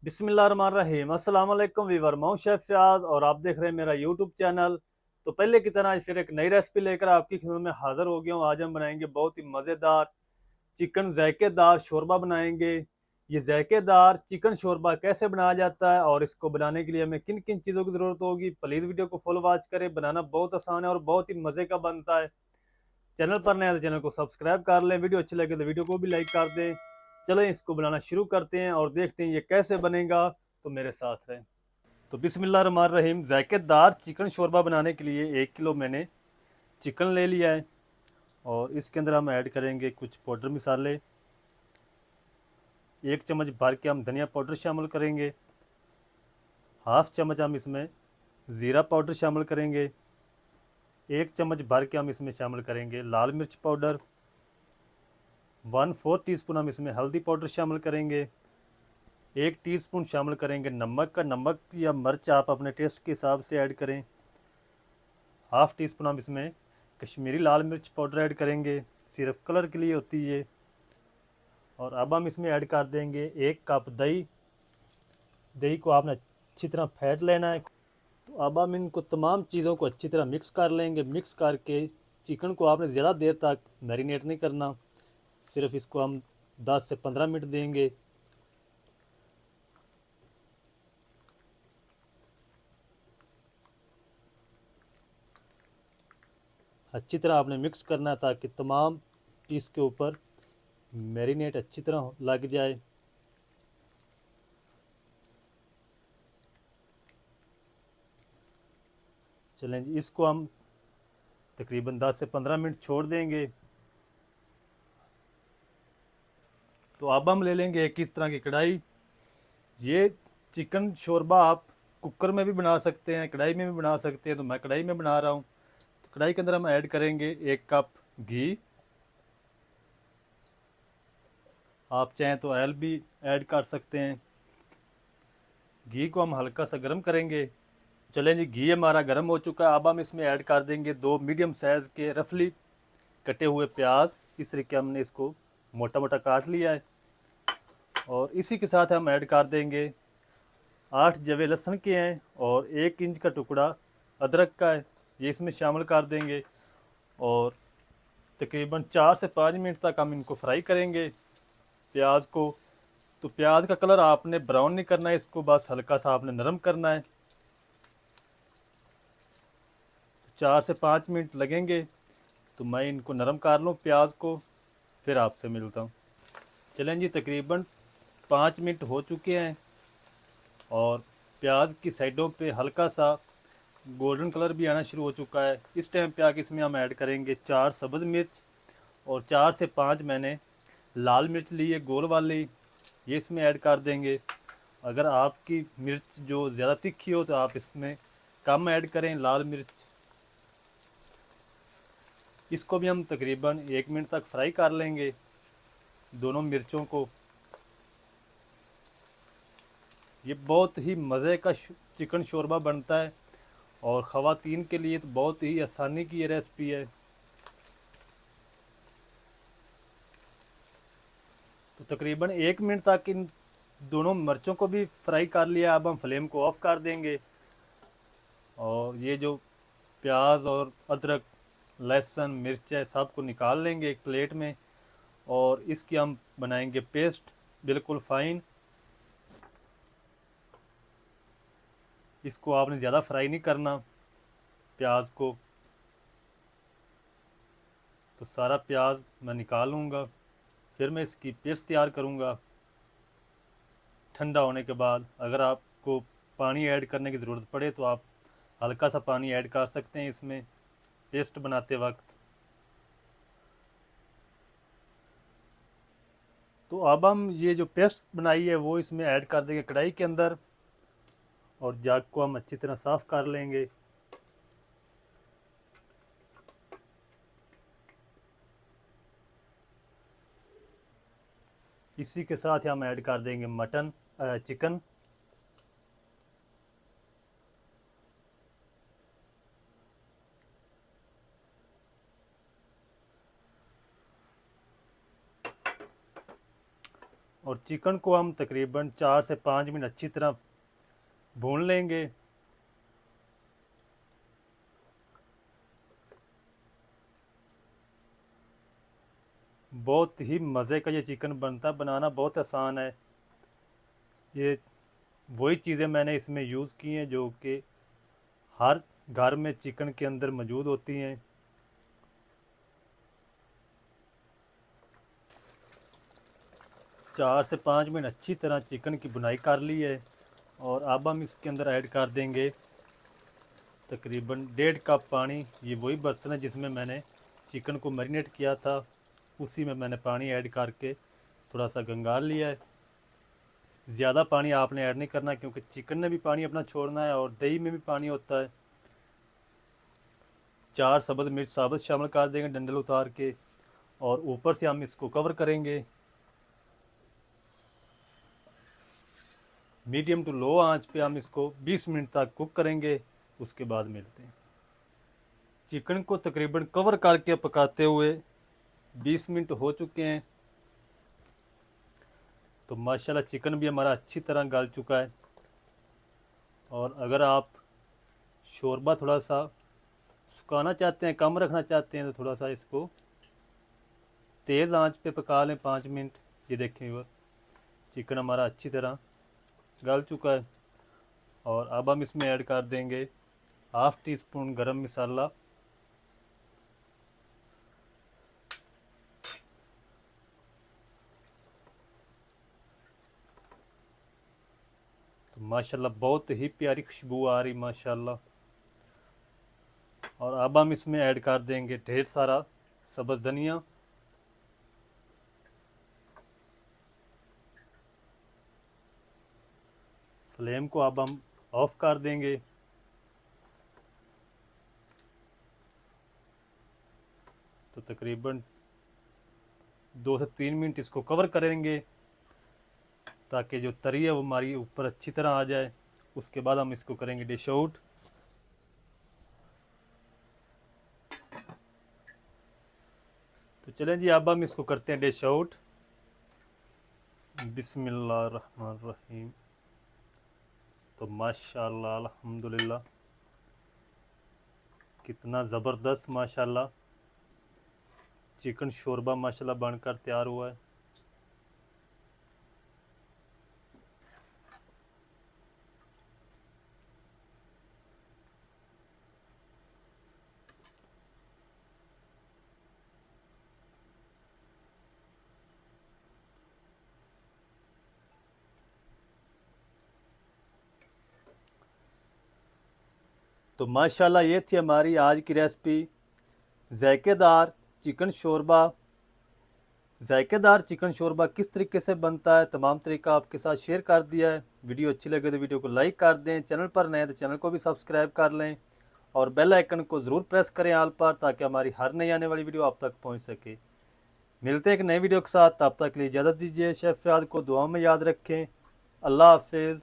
बिस्मिल्लाहिर्रहमानिर्रहीम। अस्सलाम वालेकुम वीवर, मैं हूं शेफ फयाज और आप देख रहे हैं मेरा यूट्यूब चैनल। तो पहले की तरह फिर एक नई रेसिपी लेकर आपकी खिदमत में हाजिर हो गया हूं। आज हम बनाएंगे बहुत ही मज़ेदार चिकन जायकेदार शोरबा बनाएंगे। ये जायकेदार चिकन शोरबा कैसे बनाया जाता है और इसको बनाने के लिए हमें किन किन चीज़ों की ज़रूरत होगी, प्लीज़ वीडियो को फुल वॉच करें। बनाना बहुत आसान है और बहुत ही मज़े का बनता है। चैनल पर नया तो चैनल को सब्सक्राइब कर लें, वीडियो अच्छी लगे तो वीडियो को भी लाइक कर दें। चलें इसको बनाना शुरू करते हैं और देखते हैं ये कैसे बनेगा। तो मेरे साथ रहें। तो बिस्मिल्लाहिर्रहमानिर्रहीम, जायकेदार चिकन शोरबा बनाने के लिए 1 किलो मैंने चिकन ले लिया है और इसके अंदर हम ऐड करेंगे कुछ पाउडर मसाले। 1 चम्मच भर के हम धनिया पाउडर शामिल करेंगे। हाफ चम्मच हम इसमें ज़ीरा पाउडर शामिल करेंगे। 1 चम्मच भर के हम इसमें शामिल करेंगे लाल मिर्च पाउडर। 1/4 टीस्पून हम इसमें हल्दी पाउडर शामिल करेंगे। 1 टीस्पून शामिल करेंगे नमक का। नमक या मिर्च आप अपने टेस्ट के हिसाब से ऐड करें। हाफ टी स्पून हम इसमें कश्मीरी लाल मिर्च पाउडर ऐड करेंगे, सिर्फ कलर के लिए होती है। और अब हम इसमें ऐड कर देंगे 1 कप दही। दही को आपने अच्छी तरह फेंट लेना है। तो अब हम इनको तमाम चीज़ों को अच्छी तरह मिक्स कर लेंगे। मिक्स करके चिकन को आपने ज़्यादा देर तक मैरिनेट नहीं करना, सिर्फ इसको हम 10 से 15 मिनट देंगे। अच्छी तरह आपने मिक्स करना है ताकि तमाम पीस के ऊपर मैरिनेट अच्छी तरह लग जाए। चलें जी, इसको हम तकरीबन 10 से 15 मिनट छोड़ देंगे। तो अब हम ले लेंगे एक इस तरह की कढ़ाई। ये चिकन शोरबा आप कुकर में भी बना सकते हैं, कढ़ाई में भी बना सकते हैं, तो मैं कढ़ाई में बना रहा हूँ। तो कढ़ाई के अंदर हम ऐड करेंगे 1 कप घी। आप चाहें तो ऑयल भी ऐड कर सकते हैं। घी को हम हल्का सा गर्म करेंगे। चलें जी, घी हमारा गर्म हो चुका है। अब हम इसमें ऐड कर देंगे 2 मीडियम साइज़ के रफली कटे हुए प्याज। इस तरीके हमने इसको मोटा मोटा काट लिया है। और इसी के साथ हम ऐड कर देंगे 8 जवे लहसुन के हैं और 1 इंच का टुकड़ा अदरक का है, ये इसमें शामिल कर देंगे। और तकरीबन 4 से 5 मिनट तक हम इनको फ्राई करेंगे प्याज को। तो प्याज का कलर आपने ब्राउन नहीं करना है, इसको बस हल्का सा आपने नरम करना है। 4 से 5 मिनट लगेंगे, तो मैं इनको नरम कर लूँ प्याज को, फिर आपसे मिलता हूँ। चलें जी, तकरीबन 5 मिनट हो चुके हैं और प्याज की साइडों पे हल्का सा गोल्डन कलर भी आना शुरू हो चुका है। इस टाइम पे आके इसमें हम ऐड करेंगे 4 सब्ज़ मिर्च और 4 से 5 मैंने लाल मिर्च ली है गोल वाली, ये इसमें ऐड कर देंगे। अगर आपकी मिर्च जो ज़्यादा तीखी हो तो आप इसमें कम ऐड करें लाल मिर्च। इसको भी हम तकरीबन 1 मिनट तक फ्राई कर लेंगे दोनों मिर्चों को। ये बहुत ही मज़े का चिकन शोरबा बनता है और ख़वातीन के लिए तो बहुत ही आसानी की ये रेसिपी है। तो तकरीबन 1 मिनट तक इन दोनों मिर्चों को भी फ्राई कर लिया। अब हम फ्लेम को ऑफ कर देंगे और ये जो प्याज और अदरक लहसुन मिर्च है सबको निकाल लेंगे एक प्लेट में और इसकी हम बनाएंगे पेस्ट बिल्कुल फ़ाइन। इसको आपने ज़्यादा फ्राई नहीं करना प्याज को। तो सारा प्याज मैं निकाल लूँगा, फिर मैं इसकी पेस्ट तैयार करूँगा ठंडा होने के बाद। अगर आपको पानी ऐड करने की ज़रूरत पड़े तो आप हल्का सा पानी ऐड कर सकते हैं इसमें पेस्ट बनाते वक्त। तो अब हम ये जो पेस्ट बनाई है वो इसमें ऐड कर देंगे कढ़ाई के अंदर और जग को हम अच्छी तरह साफ़ कर लेंगे। इसी के साथ हम ऐड कर देंगे चिकन। और चिकन को हम तकरीबन 4 से 5 मिनट अच्छी तरह भून लेंगे। बहुत ही मज़े का ये चिकन बनता है, बनाना बहुत आसान है। ये वही चीज़ें मैंने इसमें यूज़ की हैं जो कि हर घर में चिकन के अंदर मौजूद होती हैं। 4 से 5 मिनट अच्छी तरह चिकन की बुनाई कर ली है और अब हम इसके अंदर ऐड कर देंगे तकरीबन 1.5 कप पानी। ये वही बर्तन है जिसमें मैंने चिकन को मैरिनेट किया था, उसी में मैंने पानी ऐड करके थोड़ा सा गंगाल लिया है। ज़्यादा पानी आपने ऐड नहीं करना क्योंकि चिकन ने भी पानी अपना छोड़ना है और दही में भी पानी होता है। 4 सब्ज़ मिर्च साबुत शामिल कर देंगे डंडल उतार के और ऊपर से हम इसको कवर करेंगे। मीडियम टू लो आंच पे हम इसको 20 मिनट तक कुक करेंगे, उसके बाद मिलते हैं। चिकन को तकरीबन कवर करके पकाते हुए 20 मिनट हो चुके हैं। तो माशाल्लाह चिकन भी हमारा अच्छी तरह गल चुका है। और अगर आप शोरबा थोड़ा सा सुखाना चाहते हैं, कम रखना चाहते हैं, तो थोड़ा सा इसको तेज़ आंच पे पका लें 5 मिनट। ये देखें वो चिकन हमारा अच्छी तरह गल चुका है। और अब हम इसमें ऐड कर देंगे 1/2 टीस्पून गरम मसाला, तो माशाल्लाह बहुत ही प्यारी खुशबू आ रही माशाल्लाह। और अब हम इसमें ऐड कर देंगे ढेर सारा सब्ज़ धनिया। फ्लेम को अब हम ऑफ कर देंगे। तो तकरीबन 2 से 3 मिनट इसको कवर करेंगे ताकि जो तरी है वो हमारी ऊपर अच्छी तरह आ जाए। उसके बाद हम इसको करेंगे डिश आउट। तो चलें जी, अब हम इसको करते हैं डिश आउट। बिस्मिल्लाहिर्रहमानिर्रहीम। तो माशाल्लाह अल्हम्दुलिल्लाह कितना ज़बरदस्त माशाल्लाह चिकन शोरबा माशाल्लाह बनकर तैयार हुआ है। तो माशाल्लाह ये थी हमारी आज की रेसिपी, जायकेदार चिकन शोरबा। जायकेदार चिकन शोरबा किस तरीके से बनता है तमाम तरीका आपके साथ शेयर कर दिया है। वीडियो अच्छी लगे तो वीडियो को लाइक कर दें, चैनल पर नए तो चैनल को भी सब्सक्राइब कर लें और बेल आइकन को ज़रूर प्रेस करें ऑल पर, ताकि हमारी हर नई आने वाली वीडियो आप तक पहुंच सके। मिलते हैं एक नई वीडियो के साथ, तब तक के लिए इजाज़त दीजिए। शेफ फ़याद को दुआ में याद रखें। अल्लाह हाफिज़।